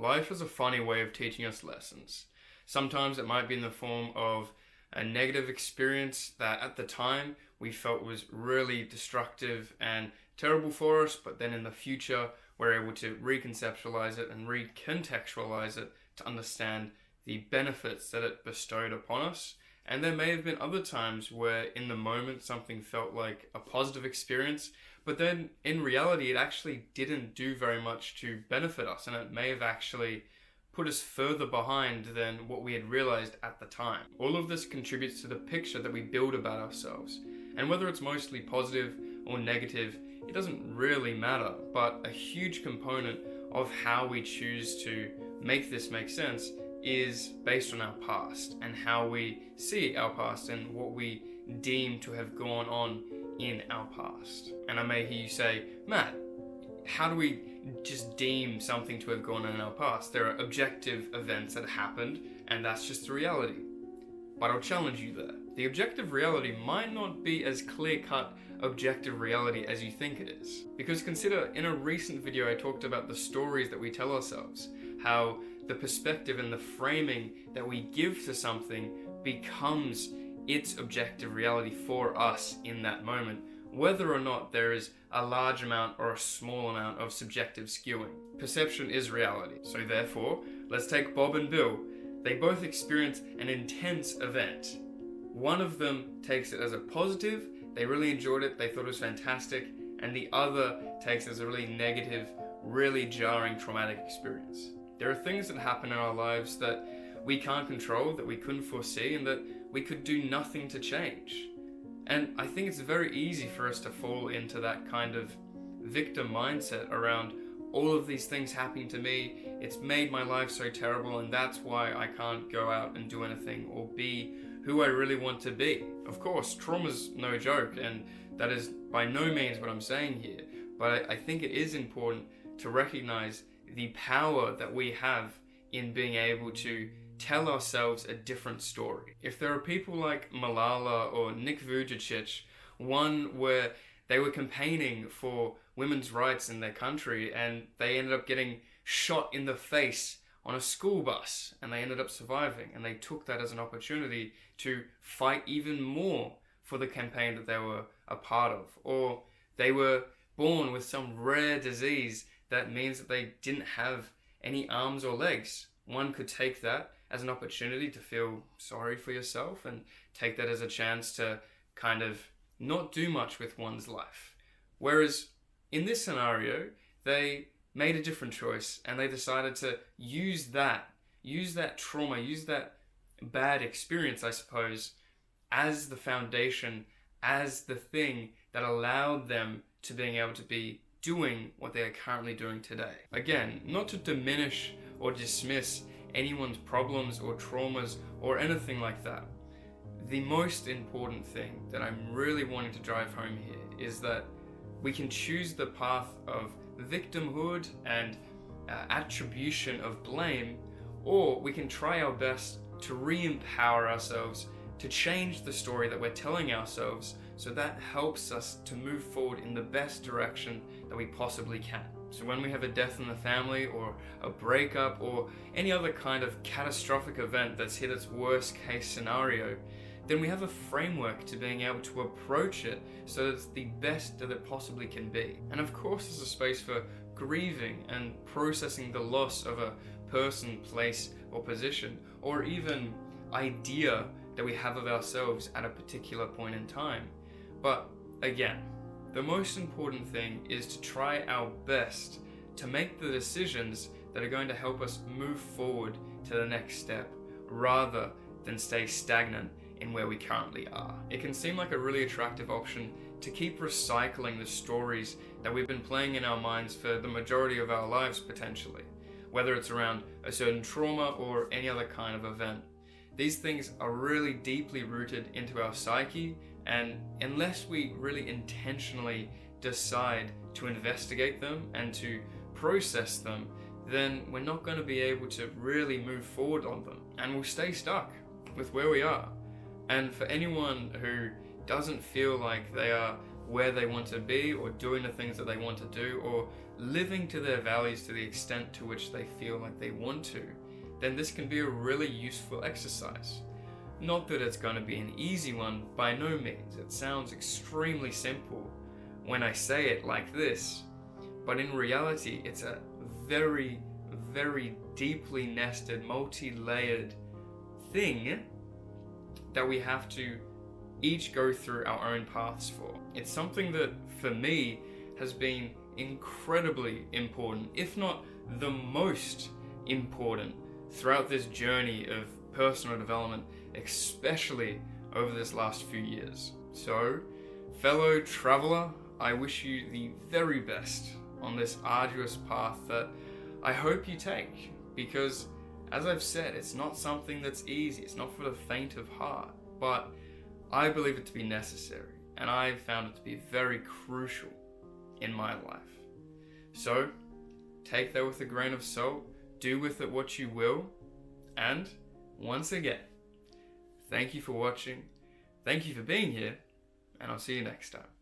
life has a funny way of teaching us lessons. Sometimes it might be in the form of a negative experience that at the time we felt was really destructive and terrible for us, but then in the future we're able to reconceptualize it and recontextualize it to understand the benefits that it bestowed upon us. And there may have been other times where in the moment something felt like a positive experience, but then in reality it actually didn't do very much to benefit us, and it may have actually put us further behind than what we had realized at the time. All of this contributes to the picture that we build about ourselves. And whether it's mostly positive or negative, it doesn't really matter, but a huge component of how we choose to make this make sense is based on our past and how we see our past and what we deem to have gone on in our past. And I may hear you say, Matt, how do we just deem something to have gone on in our past? There are objective events that happened, and that's just the reality. But I'll challenge you there. The objective reality might not be as clear-cut objective reality as you think it is. Because consider, in a recent video I talked about the stories that we tell ourselves, how the perspective and the framing that we give to something becomes its objective reality for us in that moment, whether or not there is a large amount or a small amount of subjective skewing. Perception is reality. So therefore, let's take Bob and Bill. They both experience an intense event. One of them takes it as a positive, they really enjoyed it, they thought it was fantastic, and the other takes it as a really negative, really jarring, traumatic experience. There are things that happen in our lives that we can't control, that we couldn't foresee, and that we could do nothing to change. And I think it's very easy for us to fall into that kind of victim mindset around all of these things happening to me, it's made my life so terrible, and that's why I can't go out and do anything or be who I really want to be. Of course, trauma's no joke, and that is by no means what I'm saying here, but I think it is important to recognize the power that we have in being able to tell ourselves a different story. If there are people like Malala or Nick Vujicic, one where they were campaigning for women's rights in their country and they ended up getting shot in the face on a school bus and they ended up surviving, and they took that as an opportunity to fight even more for the campaign that they were a part of. Or they were born with some rare disease that means that they didn't have any arms or legs. One could take that as an opportunity to feel sorry for yourself and take that as a chance to kind of not do much with one's life. Whereas in this scenario, they made a different choice and they decided to use that trauma, use that bad experience, I suppose, as the foundation, as the thing that allowed them to being able to be doing what they are currently doing today. Again, not to diminish or dismiss anyone's problems or traumas or anything like that. The most important thing that I'm really wanting to drive home here is that we can choose the path of victimhood and attribution of blame, or we can try our best to re-empower ourselves, to change the story that we're telling ourselves, so that helps us to move forward in the best direction that we possibly can. So when we have a death in the family or a breakup or any other kind of catastrophic event that's hit its worst case scenario, then we have a framework to being able to approach it so that it's the best that it possibly can be. And of course there's a space for grieving and processing the loss of a person, place, or position, or even idea that we have of ourselves at a particular point in time. But again, the most important thing is to try our best to make the decisions that are going to help us move forward to the next step, rather than stay stagnant in where we currently are. It can seem like a really attractive option to keep recycling the stories that we've been playing in our minds for the majority of our lives potentially, whether it's around a certain trauma or any other kind of event. These things are really deeply rooted into our psyche, and unless we really intentionally decide to investigate them and to process them, then we're not going to be able to really move forward on them, and we'll stay stuck with where we are. And for anyone who doesn't feel like they are where they want to be, or doing the things that they want to do, or living to their values to the extent to which they feel like they want to, then this can be a really useful exercise. Not that it's going to be an easy one, by no means. It sounds extremely simple when I say it like this, but in reality, it's a very, very deeply nested, multi-layered thing that we have to each go through our own paths for. It's something that, for me, has been incredibly important, if not the most important, throughout this journey of personal development, especially over this last few years. So, fellow traveler, I wish you the very best on this arduous path that I hope you take, because as I've said, it's not something that's easy, it's not for the faint of heart, but I believe it to be necessary, and I've found it to be very crucial in my life. So, take that with a grain of salt, do with it what you will, and once again, thank you for watching, thank you for being here, and I'll see you next time.